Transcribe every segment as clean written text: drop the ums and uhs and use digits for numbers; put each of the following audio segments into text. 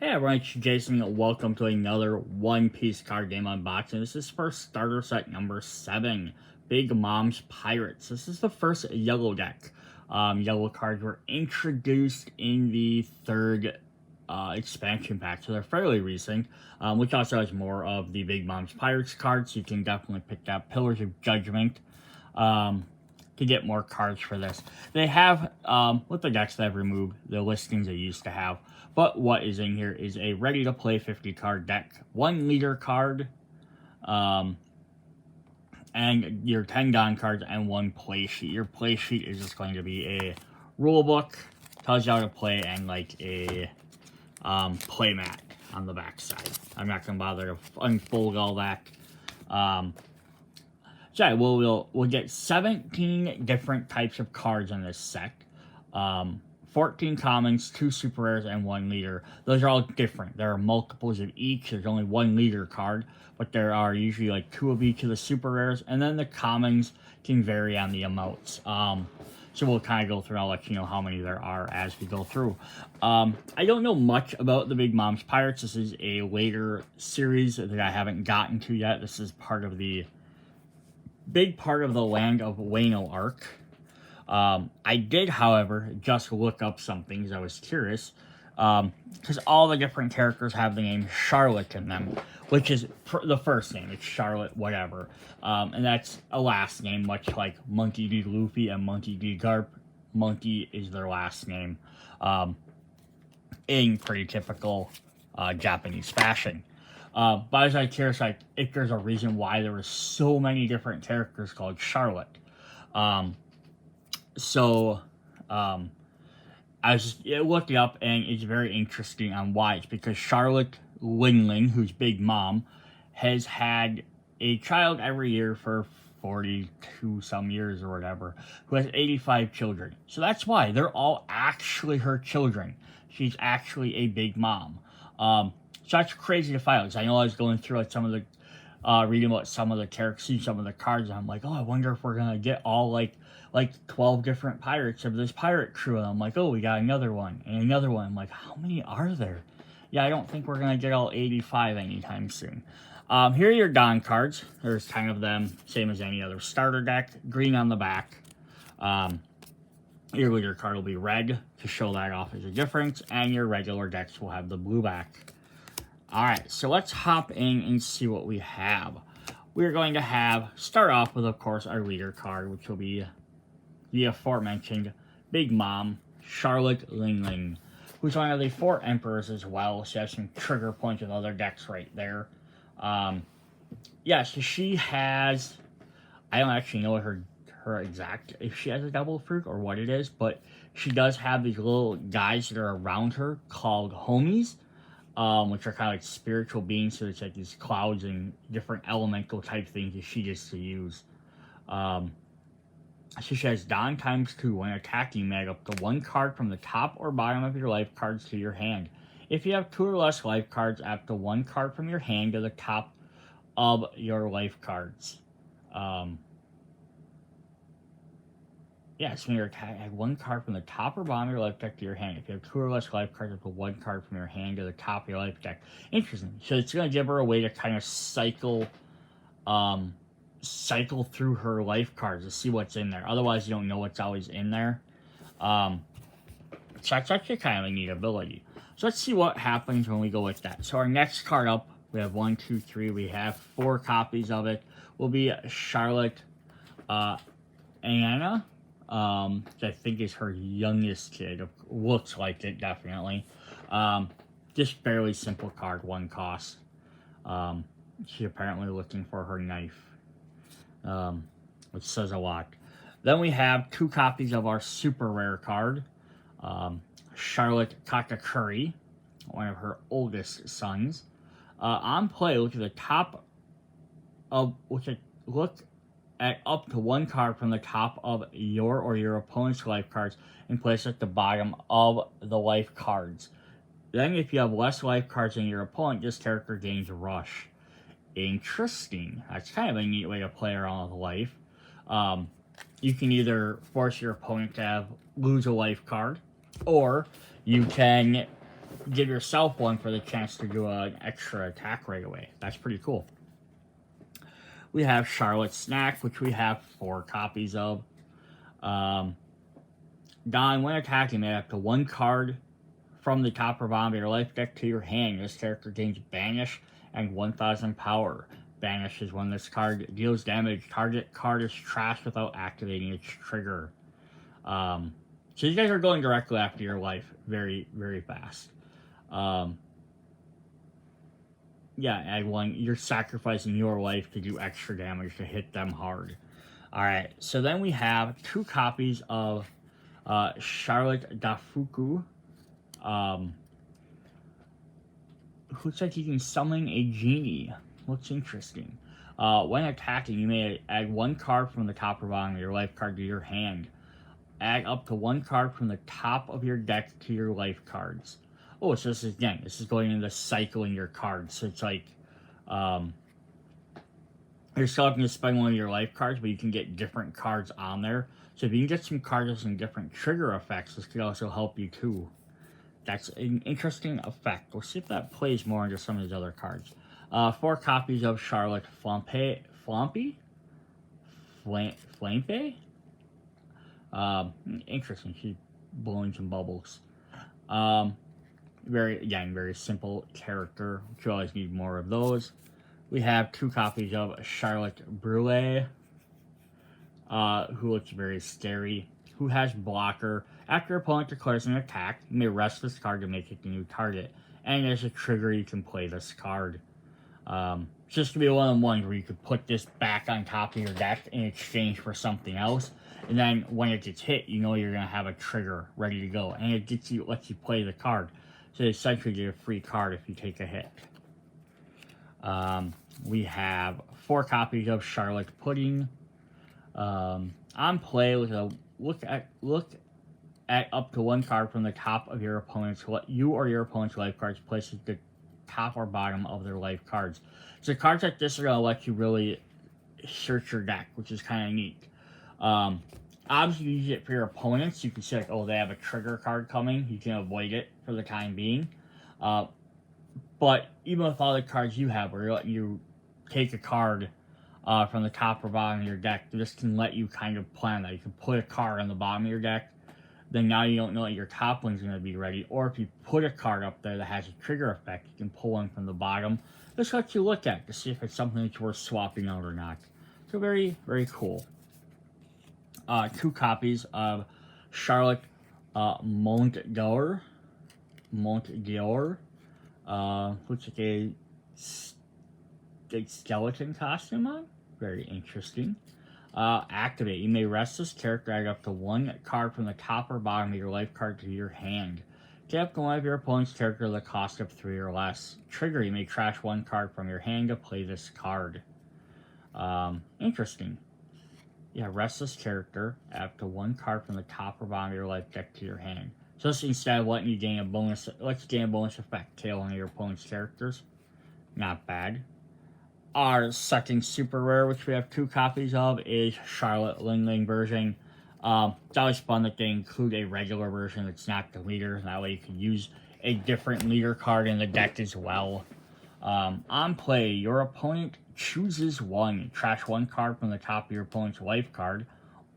Hey everyone, it's Jason. Welcome to another One Piece card game unboxing. This is for starter set number 7, Big Mom's Pirates. This is the first yellow deck. Yellow cards were introduced in the third expansion pack, so they're fairly recent, which also has more of the Big Mom's Pirates cards. You can definitely pick up Pillars of Judgment to get more cards for this. They have, with the decks that I've removed, the listings they used to have. But what is in here is a ready-to-play 50-card deck, 1 leader card, and your 10 Don cards, and 1 play sheet. Your play sheet is just going to be a rule book, tells you how to play, and like a play mat on the back side. I'm not going to bother to unfold all that. So yeah, we'll get 17 different types of cards in this set. 14 commons, 2 super rares, and 1 leader. Those are all different. There are multiples of each. There's only 1 leader card, but there are usually like 2 of each of the super rares, and then the commons can vary on the amounts. So we'll kind of go through. I'll let you know how many there are as we go through. I don't know much about the Big Mom's Pirates. This is a later series that I haven't gotten to yet. This is part of the big part of the Land of Wano arc. I did, however, just look up something because I was curious, because all the different characters have the name Charlotte in them, which is the first name. It's Charlotte whatever, and that's a last name, much like Monkey D. Luffy and Monkey D. Garp. Monkey is their last name, in pretty typical Japanese fashion. But I was like curious, like, if there's a reason why there were so many different characters called Charlotte. I was just looking up, and it's very interesting on why. It's because Charlotte Ling, who's Big Mom, has had a child every year for 42 some years or whatever, who has 85 children. So that's why they're all actually her children. She's actually a Big Mom. So that's crazy to find out, because I know I was going through like some of the reading about some of the characters, some of the cards, and I'm like, oh, I wonder if we're gonna get all like 12 different pirates of this pirate crew. And I'm like, oh, we got another one and another one. I'm like, how many are there? Yeah, I don't think we're gonna get all 85 anytime soon. Here are your Don cards. There's 10 of them, same as any other starter deck. Green on the back. Your leader card will be red to show that off as a difference, and your regular decks will have the blue back. Alright, so let's hop in and see what we have. We're going to start off with, of course, our leader card, which will be the aforementioned Big Mom, Charlotte Ling, who's one of the 4 emperors as well. She has some trigger points with other decks right there. Yeah, so she has, I don't actually know her exact, if she has a double fruit or what it is, but she does have these little guys that are around her called homies. Which are kind of like spiritual beings, so it's like these clouds and different elemental type things that she gets to use. So she has Don ×2 when attacking. You add up to 1 card from the top or bottom of your life cards to your hand. If you have 2 or less life cards, add up to 1 card from your hand to the top of your life cards. So you add 1 card from the top or bottom of your life deck to your hand. If you have 2 or less life cards, up to 1 card from your hand to the top of your life deck. Interesting. So it's going to give her a way to kind of cycle through her life cards to see what's in there. Otherwise, you don't know what's always in there. So that's actually kind of a neat ability. So let's see what happens when we go with that. So our next card up, we have 1, 2, 3. We have 4 copies of it. Will be Charlotte Anna. I think is her youngest kid. Looks like it, definitely. Just fairly simple card, 1 cost. She's apparently looking for her knife, which says a lot. Then we have 2 copies of our super rare card, Charlotte Katakuri, one of her oldest sons. On play, look at the top of, look at up to 1 card from the top of your or your opponent's life cards and place it at the bottom of the life cards. Then if you have less life cards than your opponent, this character gains Rush. Interesting. That's kind of a neat way to play around with life. You can either force your opponent to lose a life card, or you can give yourself one for the chance to do an extra attack right away. That's pretty cool. We have Charlotte Snack, which we have 4 copies of. Don, when attacking, may have to 1 card from the top or bottom of your life deck to your hand. This character gains Banish and 1000 power. Banish is when this card deals damage. Target card is trashed without activating its trigger. So you guys are going directly after your life very, very fast. Yeah, add 1. You're sacrificing your life to do extra damage to hit them hard. Alright, so then we have 2 copies of Charlotte Dafuku. Looks like you can summon a genie. Looks interesting. When attacking, you may add 1 card from the top or bottom of your life card to your hand. Add up to 1 card from the top of your deck to your life cards. Oh, so this is going into cycling your cards. So it's like, you're still having to spend one of your life cards, but you can get different cards on there. So if you can get some cards with some different trigger effects, this could also help you too. That's an interesting effect. We'll see if that plays more into some of these other cards. 4 copies of Charlotte Flampe? Interesting. She's blowing some bubbles. Very simple character. You always need more of those. We have 2 copies of Charlotte Brule, who looks very scary, who has blocker. After your opponent declares an attack, you may rest this card to make it the new target. And as a trigger, you can play this card. It's just to be one of the ones where you could put this back on top of your deck in exchange for something else. And then when it gets hit, you know you're going to have a trigger ready to go. And it lets you play the card. So you essentially get a free card if you take a hit. We have 4 copies of Charlotte Pudding. On play, with a look at up to 1 card from the top of your opponent's you or your opponent's life cards placed at the top or bottom of their life cards. So cards like this are going to let you really search your deck, which is kind of neat. Obviously, you use it for your opponents. You can say, like, oh, they have a trigger card coming. You can avoid it for the time being. But even with all the cards you have, where you're letting you take a card from the top or bottom of your deck, this can let you kind of plan that. You can put a card on the bottom of your deck, then now you don't know that your top one's going to be ready. Or if you put a card up there that has a trigger effect, you can pull one from the bottom. This lets you look at to see if it's something that's worth swapping out or not. So very, very cool. 2 copies of Charlotte Montgauer. Looks like a skeleton costume on. Very interesting. Activate. You may rest this character, add up to 1 card from the top or bottom of your life card to your hand. Tap one of your opponent's character at the cost of 3 or less. Trigger. You may trash 1 card from your hand to play this card. Interesting. Yeah, rest this character, add up to 1 card from the top or bottom of your life deck to your hand. So this, instead of letting you gain a bonus, lets you gain a bonus effect to one of your opponent's characters. Not bad. Our second super rare, which we have 2 copies of, is Charlotte Lingling version. It's always fun that they include a regular version that's not the leader. That way you can use a different leader card in the deck as well. On play, your opponent chooses 1. Trash 1 card from the top of your opponent's life card.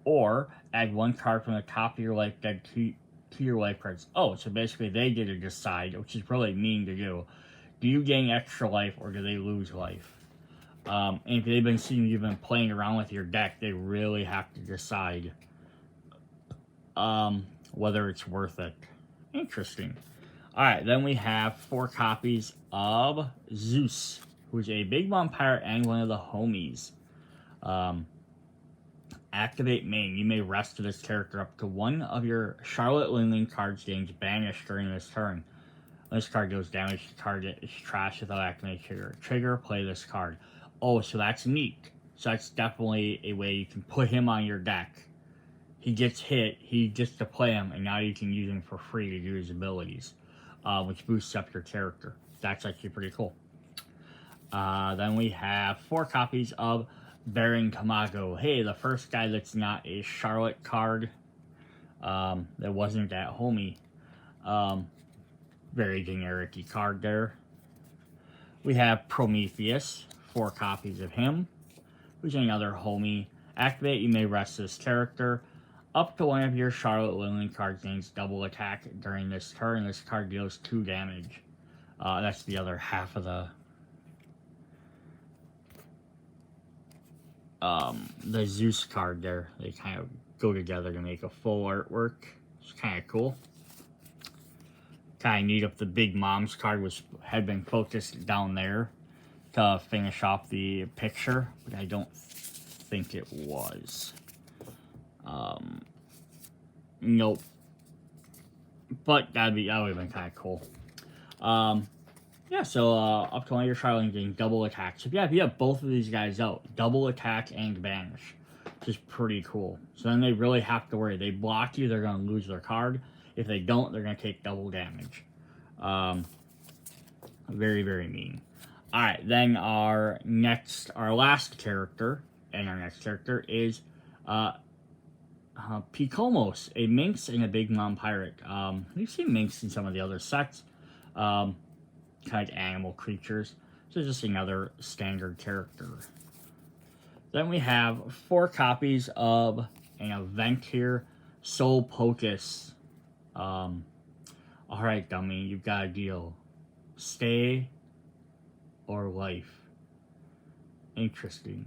Or add 1 card from the top of your life deck to your life cards. Oh, so basically they get to decide, which is really mean to do. Do you gain extra life or do they lose life? And if they've been seeing you've been playing around with your deck, they really have to decide whether it's worth it. Interesting. Alright, then we have 4 copies of Zeus, who's a big vampire and one of the homies. Activate main. You may rest this character up to 1 of your Charlotte Lingling cards gains banished during this turn. When this card goes damage, the target is trashed without activating trigger. Trigger, play this card. Oh, so that's neat. So that's definitely a way you can put him on your deck. He gets hit, he gets to play him, and now you can use him for free to do his abilities, which boosts up your character. That's actually pretty cool. Then we have 4 copies of Baron Tamago. Hey, the first guy that's not a Charlotte card that wasn't that homie. very generic-y card there. We have Prometheus, 4 copies of him, who's another homie. Activate, you may rest this character. Up to one of your Charlotte Lillian cards gains double attack during this turn. This card deals 2 damage. That's the other half of the Zeus card there. They kind of go together to make a full artwork. It's kind of cool. Kind of neat if the Big Mom's card had been focused down there to finish off the picture, but I don't think it was. Nope. But that would have been kind of cool. Yeah, so up to one of your Charlotte getting double attack. So yeah, if you have both of these guys out, double attack and banish, which is pretty cool. So then they really have to worry. They block you, they're going to lose their card. If they don't, they're going to take double damage. Very, very mean. Alright, then our last character, and our next character is Picomos, a minx and a Big Mom pirate. We've seen minx in some of the other sets. Kind of like animal creatures. So just another standard character. Then we have 4 copies of an event here. Soul Pocus. Alright, dummy, you've got a deal. Stay or life. Interesting.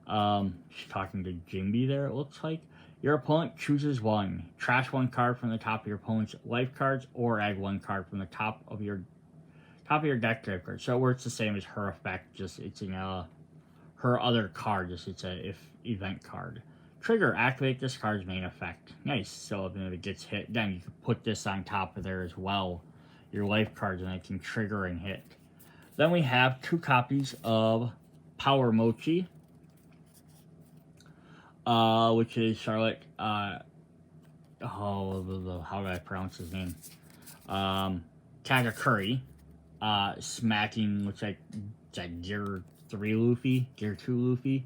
She's talking to Jimby there, it looks like. Your opponent chooses one. Trash 1 card from the top of your opponent's life cards, or add 1 card from the top of your deck to card. So it works the same as her effect, just it's in her other card, just it's a event card. Trigger, activate this card's main effect. Nice. So if it gets hit, then you can put this on top of there as well. Your life cards, and it can trigger and hit. Then we have 2 copies of Power Mochi, which is Charlotte. How do I pronounce his name? Kagakuri. Smacking, looks like it's a Gear 3 Luffy, Gear 2 Luffy.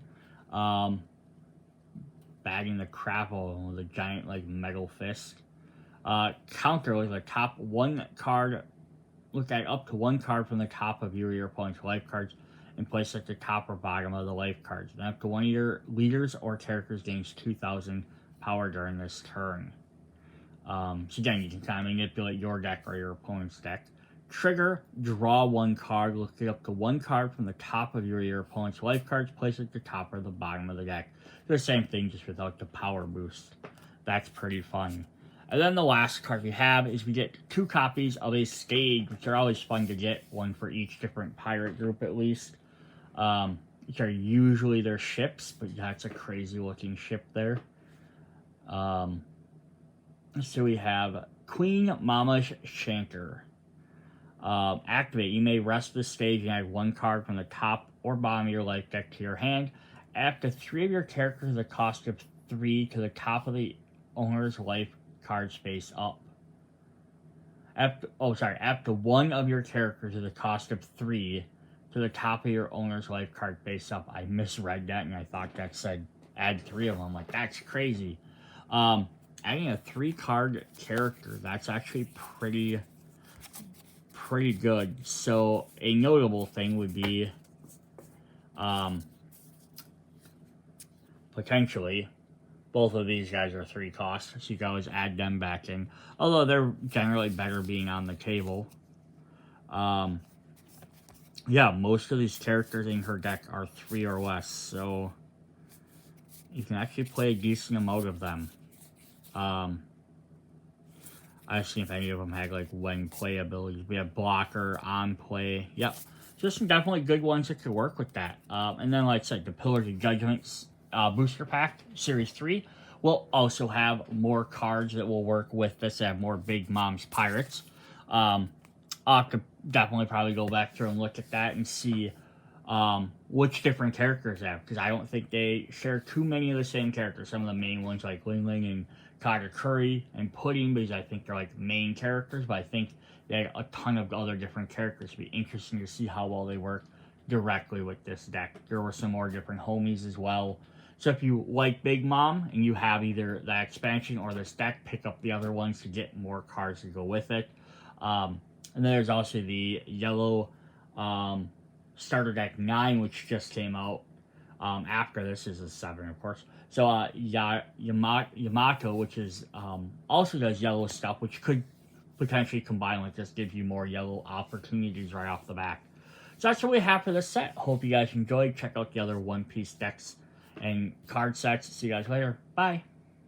Bagging the crap out of him with a giant, like, metal fist. Counter with the top 1 card. Look at up to 1 card from the top of your opponent's life cards and place at the top or bottom of the life cards. Then up to 1 of your leaders or characters gains 2,000 power during this turn. So again, you can kind of manipulate your deck or your opponent's deck. Trigger, draw 1 card, look it up to 1 card from the top of your opponent's life cards, place it at the top or the bottom of the deck. The same thing, just without the power boost. That's pretty fun. And then the last card we have is we get 2 copies of a stage, which are always fun to get, 1 for each different pirate group at least. Which are usually their ships, but that's a crazy looking ship there. So we have Queen Mama's Chanter. Activate. You may rest this stage and add 1 card from the top or bottom of your life deck to your hand. Add to 3 of your characters the cost of 3 to the top of the owner's life card space up. Add to 1 of your characters to the cost of 3 to the top of your owner's life card face up. I misread that and I thought that said add 3 of them. I'm like, that's crazy. Adding a 3-card character, that's actually pretty good. So a notable thing would be potentially both of these guys are 3 costs, so you can always add them back in, although they're generally better being on the table. Yeah, most of these characters in her deck are 3 or less, so you can actually play a decent amount of them. I've seen if any of them had, like, when play abilities. We have blocker, on play. Yep. Just some definitely good ones that could work with that. And then, like I said, the Pillars of Judgments booster pack, Series 3, will also have more cards that will work with this. Have more Big Mom's Pirates. I'll have to definitely probably go back through and look at that and see which different characters they have. Because I don't think they share too many of the same characters. Some of the main ones like Ling Ling and Kagakuri and Pudding, because I think they're like main characters, but I think they have a ton of other different characters. It'd be interesting to see how well they work directly with this deck. There were some more different homies as well. So if you like Big Mom and you have either that expansion or this deck, pick up the other ones to get more cards to go with it. And then there's also the yellow starter deck 9, which just came out after this. Is a 7, of course. So Yamato, which is also does yellow stuff, which could potentially combine with this, gives you more yellow opportunities right off the back. So that's what we have for this set. Hope you guys enjoyed. Check out the other One Piece decks and card sets. See you guys later. Bye.